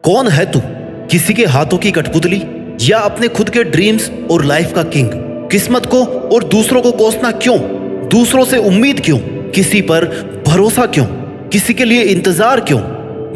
कौन है तू? किसी के हाथों की कठपुतली या अपने खुद के ड्रीम्स और लाइफ का किंग? किस्मत को और दूसरों को कोसना क्यों? दूसरों से उम्मीद क्यों? किसी पर भरोसा क्यों? किसी के लिए इंतजार क्यों?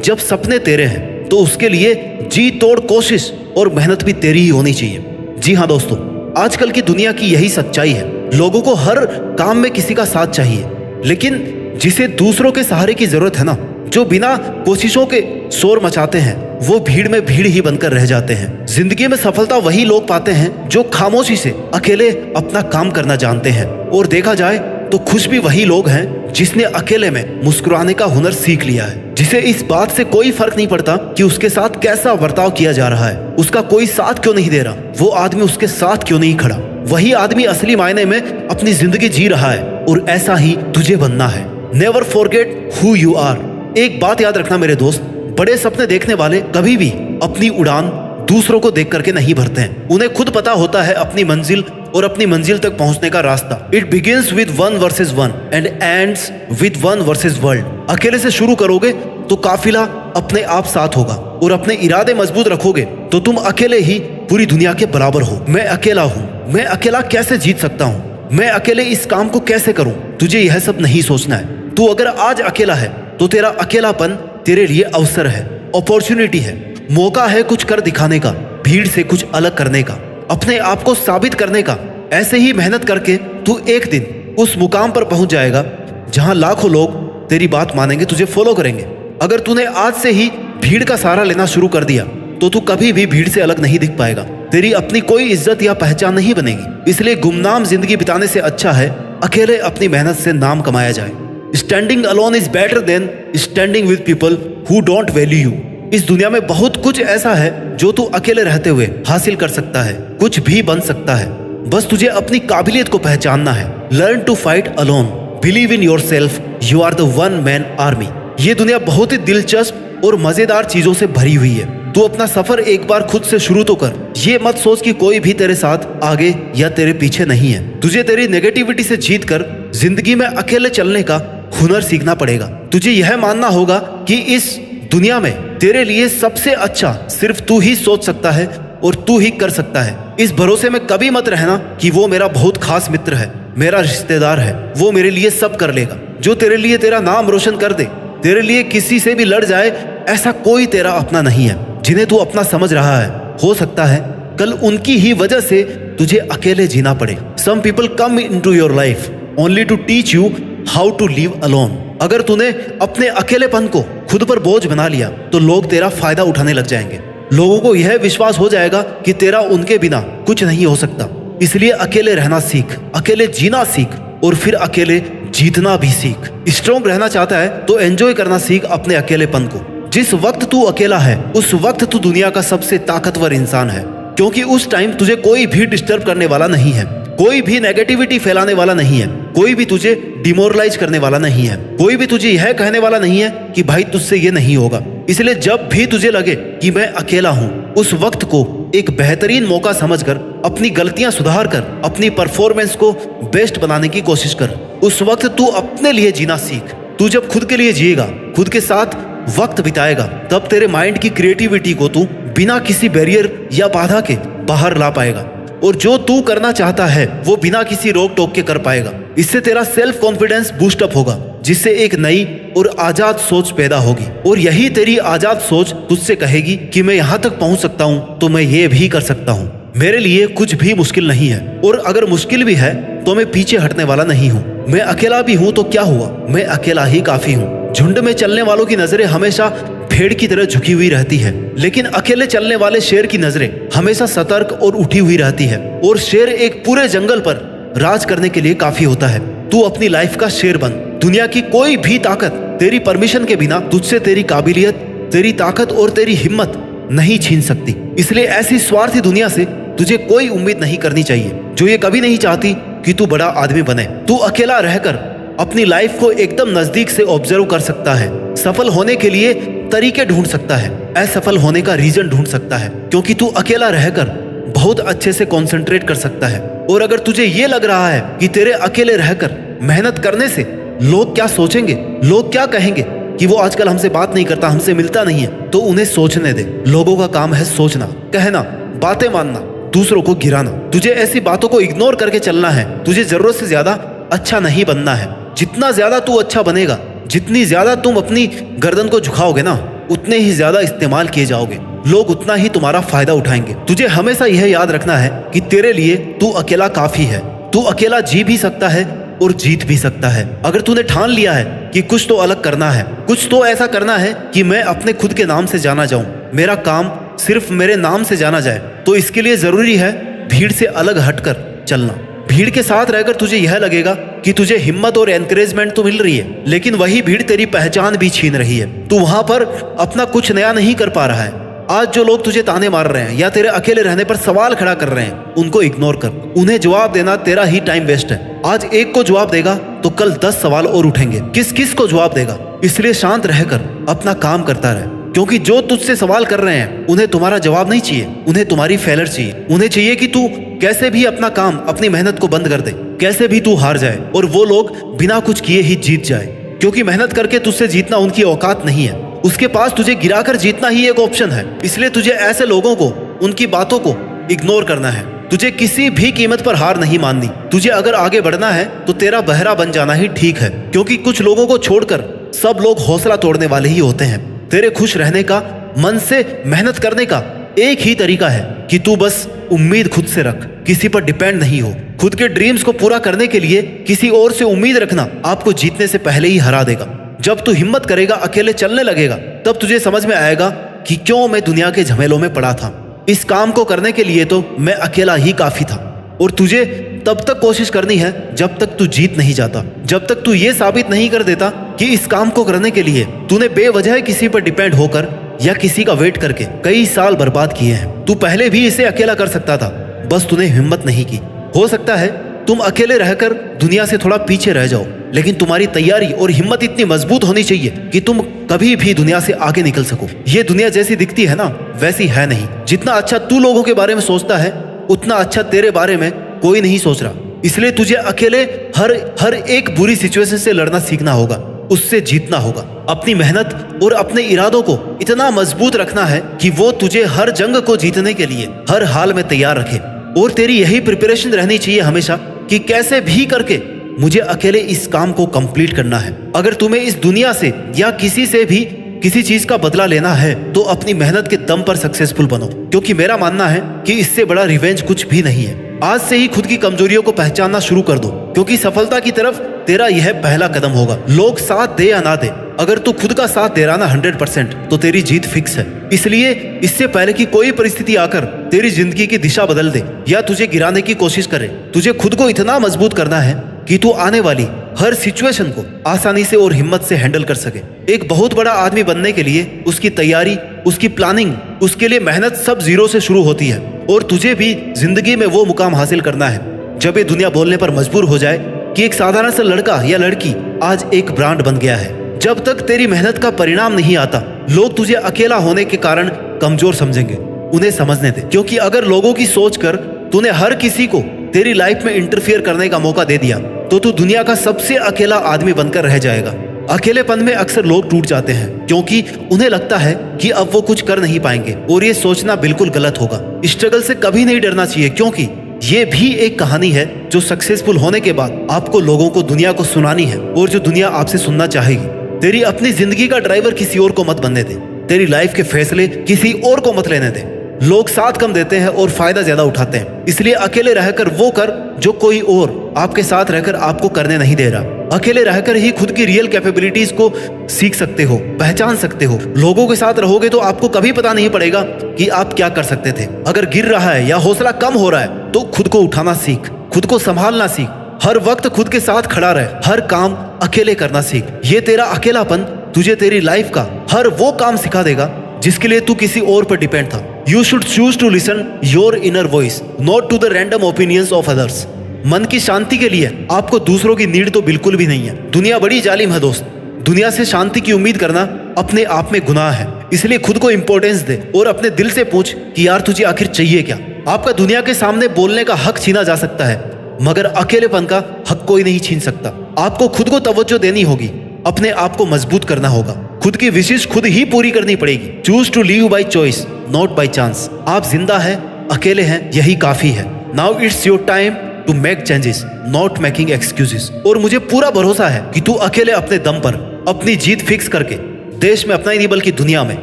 जब सपने तेरे हैं तो उसके लिए जी तोड़ कोशिश और मेहनत भी तेरी ही होनी चाहिए। जी हाँ दोस्तों, आजकल की दुनिया की यही सच्चाई है। लोगों को हर काम में किसी का साथ चाहिए, लेकिन जिसे दूसरों के सहारे की जरूरत है ना, जो बिना कोशिशों के शोर मचाते हैं, वो भीड़ में भीड़ ही बनकर रह जाते हैं। जिंदगी में सफलता वही लोग पाते हैं जो खामोशी से अकेले अपना काम करना जानते हैं। और देखा जाए तो खुश भी वही लोग हैं जिसने अकेले में मुस्कुराने का हुनर सीख लिया है, जिसे इस बात से कोई फर्क नहीं पड़ता कि उसके साथ कैसा बर्ताव किया जा रहा है, उसका कोई साथ क्यों नहीं दे रहा, वो आदमी उसके साथ क्यों नहीं खड़ा। वही आदमी असली मायने में अपनी जिंदगी जी रहा है और ऐसा ही तुझे बनना है। Never forget who you are. एक बात याद रखना मेरे दोस्त, बड़े सपने देखने वाले कभी भी अपनी उड़ान दूसरों को देख करके नहीं भरते हैं। उन्हें खुद पता होता है अपनी मंजिल और अपनी मंजिल तक पहुंचने का रास्ता। It begins with 1 versus 1 and ends with 1 versus world. अकेले से शुरू करोगे तो काफिला अपने आप साथ होगा, और अपने इरादे मजबूत रखोगे तो तुम अकेले ही पूरी दुनिया के बराबर हो। मैं अकेला हूँ, मैं अकेला कैसे जीत सकता हूँ, मैं अकेले इस काम को कैसे करूँ, तुझे यह सब नहीं सोचना है। तू अगर आज अकेला है तो तेरा अकेलापन तेरे लिए अवसर है, अपॉर्चुनिटी है, मौका है कुछ कर दिखाने का, भीड़ से कुछ अलग करने का, अपने आप को साबित करने का। ऐसे ही मेहनत करके तू एक दिन उस मुकाम पर पहुंच जाएगा जहां लाखों लोग तेरी बात मानेंगे, तुझे फॉलो करेंगे। अगर तूने आज से ही भीड़ का सहारा लेना शुरू कर दिया तो तू कभी भी भीड़ से अलग नहीं दिख पाएगा। तेरी अपनी कोई इज्जत या पहचान नहीं बनेगी। इसलिए गुमनाम जिंदगी बिताने से अच्छा है अकेले अपनी मेहनत से नाम कमाया जाए। Standing alone is better than standing with people who don't value you. इस दुनिया में बहुत कुछ ऐसा है जो तू अकेले रहते हुए हासिल कर सकता है, कुछ भी बन सकता है। बस तुझे अपनी काबिलियत को पहचानना है। Learn to fight alone, believe in yourself, you are the one man army. ये दुनिया बहुत ही दिलचस्प और मजेदार चीजों से भरी हुई है। तू अपना सफर एक बार खुद से शुरू तो कर। ये मत सोच कि कोई भी तेरे साथ आगे या तेरे पीछे नहीं है। तुझे तेरी नेगेटिविटी से जीत कर जिंदगी में अकेले चलने का हुनर सीखना पड़ेगा। तुझे यह मानना होगा कि इस दुनिया में तेरे लिए सबसे अच्छा सिर्फ तू ही सोच सकता है और तू ही कर सकता है। इस भरोसे में कभी मत रहना कि वो मेरा बहुत खास मित्र है, मेरा रिश्तेदार है, वो मेरे लिए सब कर लेगा। जो तेरे लिए तेरा नाम रोशन कर दे, तेरे लिए किसी से भी लड़ जाए, ऐसा कोई तेरा अपना नहीं है जिन्हें तू अपना समझ रहा है। हो सकता है कल उनकी ही वजह से तुझे अकेले जीना पड़े। Some people come into your life only to teach you how to live alone. अगर तूने अपने अकेलेपन को खुद पर बोझ बना लिया तो लोग तेरा फायदा उठाने लग जाएंगे। लोगों को यह विश्वास हो जाएगा कि तेरा उनके बिना कुछ नहीं हो सकता। इसलिए अकेले रहना सीख, अकेले जीना सीख और फिर अकेले जीतना भी सीख। स्ट्रॉन्ग रहना चाहता है तो एंजॉय करना सीख अपने अकेलेपन को। जिस वक्त तू अकेला है उस वक्त तू दुनिया का सबसे ताकतवर इंसान है, क्योंकि उस टाइम तुझे कोई भी डिस्टर्ब करने वाला नहीं है, कोई भी नेगेटिविटी फैलाने वाला नहीं है, कोई भी तुझे डिमोरलाइज करने वाला नहीं है, कोई भी तुझे यह कहने वाला नहीं है कि भाई तुझसे ये नहीं होगा। इसलिए जब भी तुझे लगे कि मैं अकेला हूँ, उस वक्त को एक बेहतरीन मौका समझकर अपनी गलतियां सुधार कर अपनी परफॉर्मेंस को बेस्ट बनाने की कोशिश कर। उस वक्त तू अपने लिए जीना सीख। तू जब खुद के लिए जिएगा, खुद के साथ वक्त बिताएगा, तब तेरे माइंड की क्रिएटिविटी को तू बिना किसी बैरियर या बाधा के बाहर ला पाएगा, और जो तू करना चाहता है वो बिना किसी रोक टोक के कर पाएगा। इससे तेरा सेल्फ कॉन्फिडेंस बूस्ट अप होगा, जिससे एक नई और आजाद सोच पैदा होगी। और यही तेरी आजाद सोच तुझसे कहेगी कि मैं यहाँ तक पहुँच सकता हूँ तो मैं ये भी कर सकता हूँ। मेरे लिए कुछ भी मुश्किल नहीं है, और अगर मुश्किल भी है तो मैं पीछे हटने वाला नहीं हूँ। मैं अकेला भी हूँ तो क्या हुआ, मैं अकेला ही काफी हूँ। झुंड में चलने वालों की नजरें हमेशा भेड़ की तरह झुकी हुई रहती है, लेकिन अकेले चलने वाले शेर की नजरें हमेशा सतर्क और उठी हुई रहती है। और शेर एक पूरे जंगल पर राज करने के लिए काफी होता है। तू अपनी लाइफ का शेर बन। दुनिया की कोई भी ताकत तेरी परमिशन के बिना तुझसे तेरी काबिलियत, तेरी ताकत और तेरी हिम्मत नहीं छीन सकती। इसलिए ऐसी स्वार्थी दुनिया से तुझे कोई उम्मीद नहीं करनी चाहिए जो ये कभी नहीं चाहती कि तू बड़ा आदमी बने। तू अकेला रहकर अपनी लाइफ को एकदम नजदीक से ऑब्जर्व कर सकता है, सफल होने के लिए तरीके ढूंढ सकता है, असफल होने का रीजन ढूंढ सकता है, क्योंकि तू अकेला रहकर बहुत अच्छे से कंसंट्रेट कर सकता है। और अगर तुझे ये लग रहा है कि तेरे अकेले रहकर मेहनत करने से लोग क्या सोचेंगे, लोग क्या कहेंगे, कि वो आजकल हमसे बात नहीं करता, हमसे मिलता नहीं है, तो उन्हें सोचने दे। लोगों का काम है सोचना, कहना, बातें मानना, दूसरों को गिराना। तुझे ऐसी बातों को इग्नोर करके चलना है। तुझे जरूरत से ज्यादा अच्छा नहीं बनना है। जितना ज्यादा तू अच्छा बनेगा, जितनी ज्यादा तुम अपनी गर्दन को झुकाओगे ना, उतने ही ज्यादा इस्तेमाल किए जाओगे। लोग उतना ही तुम्हारा फायदा उठाएंगे। तुझे हमेशा यह याद रखना है कि तेरे लिए तू अकेला काफी है। तू अकेला जी भी सकता है और जीत भी सकता है। अगर तूने ठान लिया है कि कुछ तो अलग करना है, कुछ तो ऐसा करना है कि मैं अपने खुद के नाम से जाना जाऊं, मेरा काम सिर्फ मेरे नाम से जाना जाए, तो इसके लिए जरूरी है भीड़ से अलग हटकर चलना। भीड़ के साथ रहकर तुझे यह लगेगा कि तुझे हिम्मत और एनकरेजमेंट तो मिल रही है, लेकिन वही भीड़ तेरी पहचान भी छीन रही है। तू वहां पर अपना कुछ नया नहीं कर पा रहा है। आज जो लोग तुझे ताने मार रहे हैं या तेरे अकेले रहने पर सवाल खड़ा कर रहे हैं, उनको इग्नोर कर। उन्हें जवाब देना तेरा ही टाइम वेस्ट है। आज एक को जवाब देगा तो कल 10 सवाल और उठेंगे। किस किस को जवाब देगा? इसलिए शांत रहकर अपना काम करता रहे, क्योंकि जो तुझसे सवाल कर रहे हैं उन्हें तुम्हारा जवाब नहीं चाहिए, उन्हें तुम्हारी फेलर चाहिए। उन्हें चाहिए कि तू कैसे भी अपना काम, अपनी मेहनत को बंद कर दे, कैसे भी तू हार जाए और वो लोग बिना कुछ किए ही जीत जाए। क्योंकि मेहनत करके तुझसे जीतना उनकी औकात नहीं है। उसके पास तुझे गिराकर जीतना ही एक ऑप्शन है। इसलिए तुझे ऐसे लोगों को, उनकी बातों को इग्नोर करना है। तुझे किसी भी कीमत पर हार नहीं माननी। तुझे अगर आगे बढ़ना है तो तेरा बहरा बन जाना ही ठीक है, क्योंकि कुछ लोगों को छोड़कर सब लोग हौसला तोड़ने वाले ही होते हैं। तेरे खुश रहने का, मन से मेहनत करने का एक ही तरीका है कि तू बस उम्मीद खुद से रख, किसी पर डिपेंड नहीं हो। खुद के ड्रीम्स को पूरा करने के लिए किसी और से उम्मीद रखना आपको जीतने से पहले ही हरा देगा। जब तू हिम्मत करेगा, अकेले चलने लगेगा, तब तुझे समझ में आएगा कि क्यों मैं दुनिया के झमेलों में पड़ा था। इस काम को करने के लिए तो मैं अकेला ही काफी था। और तुझे तब तक कोशिश करनी है जब तक तू जीत नहीं जाता, जब तक तू ये साबित नहीं कर देता कि इस काम को करने के लिए तूने बेवजह किसी पर डिपेंड होकर या किसी का वेट करके कई साल बर्बाद किए हैं। तू पहले भी इसे अकेला कर सकता था, बस तूने हिम्मत नहीं की। हो सकता है तुम अकेले रहकर दुनिया से थोड़ा पीछे रह जाओ, लेकिन तुम्हारी तैयारी और हिम्मत इतनी मजबूत होनी चाहिए कि तुम कभी भी दुनिया से आगे निकल सको। ये दुनिया जैसी दिखती है ना, वैसी है नहीं। जितना अच्छा तू लोगों के बारे में सोचता है, उतना अच्छा तेरे बारे में कोई नहीं सोच रहा। इसलिए तुझे अकेले हर एक बुरी सिचुएशन से लड़ना सीखना होगा, उससे जीतना होगा। अपनी मेहनत और अपने इरादों को इतना मजबूत रखना है कि वो तुझे हर जंग को जीतने के लिए हर हाल में तैयार रखे। और तेरी यही प्रिपरेशन रहनी चाहिए हमेशा कि कैसे भी करके मुझे अकेले इस काम को कंप्लीट करना है। अगर तुम्हें इस दुनिया से या किसी से भी किसी चीज का बदला लेना है तो अपनी मेहनत के दम पर सक्सेसफुल बनो, क्योंकि मेरा मानना है कि इससे बड़ा रिवेंज कुछ भी नहीं है। आज से ही खुद की कमजोरियों को पहचानना शुरू कर दो, क्योंकि सफलता की तरफ तेरा यह पहला कदम होगा। लोग साथ दे या ना दे, अगर तू खुद का साथ दे रहा ना 100%, तो तेरी जीत फिक्स है। इसलिए इससे पहले कि कोई परिस्थिति आकर तेरी जिंदगी की दिशा बदल दे या तुझे गिराने की कोशिश करे, तुझे खुद को इतना मजबूत करना है कि तू आने वाली हर सिचुएशन को आसानी से और हिम्मत से हैंडल कर सके। एक बहुत बड़ा आदमी बनने के लिए उसकी तैयारी, उसकी प्लानिंग, उसके लिए मेहनत सब जीरो से शुरू होती है। और तुझे भी जिंदगी में वो मुकाम हासिल करना है जब ये दुनिया बोलने पर मजबूर हो जाए कि एक साधारण सा लड़का या लड़की आज एक ब्रांड बन गया है। जब तक तेरी मेहनत का परिणाम नहीं आता, लोग तुझे अकेला होने के कारण कमजोर समझेंगे। उन्हें समझने दे, क्योंकि अगर लोगों की सोच कर तूने हर किसी को तेरी लाइफ में इंटरफियर करने का मौका दे दिया तो तू दुनिया का सबसे अकेला आदमी बनकर रह जाएगा। अकेलेपन में अक्सर लोग टूट जाते हैं क्योंकि उन्हें लगता है कि अब वो कुछ कर नहीं पाएंगे, और ये सोचना बिल्कुल गलत होगा। स्ट्रगल से कभी नहीं डरना चाहिए, क्योंकि ये भी एक कहानी है जो सक्सेसफुल होने के बाद आपको लोगों को, दुनिया को सुनानी है, और जो दुनिया आपसे सुनना चाहेगी। तेरी अपनी जिंदगी का ड्राइवर किसी और को मत बनने दे, तेरी लाइफ के फैसले किसी और को मत लेने दे। लोग साथ कम देते हैं और फायदा ज्यादा उठाते हैं, इसलिए अकेले रहकर वो कर जो कोई और आपके साथ रहकर आपको करने नहीं दे रहा। अकेले रहकर ही खुद की रियल कैपेबिलिटीज को सीख सकते हो, पहचान सकते हो। लोगों के साथ रहोगे तो आपको कभी पता नहीं पड़ेगा कि आप क्या कर सकते थे। अगर गिर रहा है या हौसला कम हो रहा है तो खुद को उठाना सीख, खुद को संभालना सीख, हर वक्त खुद के साथ खड़ा रहे, हर काम अकेले करना सीख। ये तेरा अकेलापन तुझे तेरी लाइफ का हर वो काम सिखा देगा जिसके लिए तू किसी और पर डिपेंड था। You should choose to listen your inner voice, not to the random opinions of others. मन की शांति के लिए आपको दूसरों की नीड तो बिल्कुल भी नहीं है। दुनिया बड़ी जालिम है दोस्त। दुनिया से शांति की उम्मीद करना अपने आप में गुनाह है। इसलिए खुद को इंपॉर्टेंस दे और अपने दिल से पूछ कि यार तुझे आखिर चाहिए क्या। आपका दुनिया के सामने बोलने का हक छीना जा सकता है, मगर अकेलेपन का हक कोई नहीं छीन सकता। आपको खुद को तवज्जो देनी होगी, अपने आप को मजबूत करना होगा। खुद की विशेष खुद ही पूरी करनी पड़ेगी। Choose to live by choice, not by chance. आप जिंदा हैं, अकेले हैं, यही काफी है। Now it's your time to make changes, not making excuses. और मुझे पूरा भरोसा है कि तू अकेले अपने दम पर अपनी जीत फिक्स करके देश में अपना ही नहीं बल्कि दुनिया में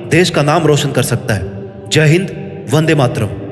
देश का नाम रोशन कर सकता है। जय हिंद, वंदे मातरम।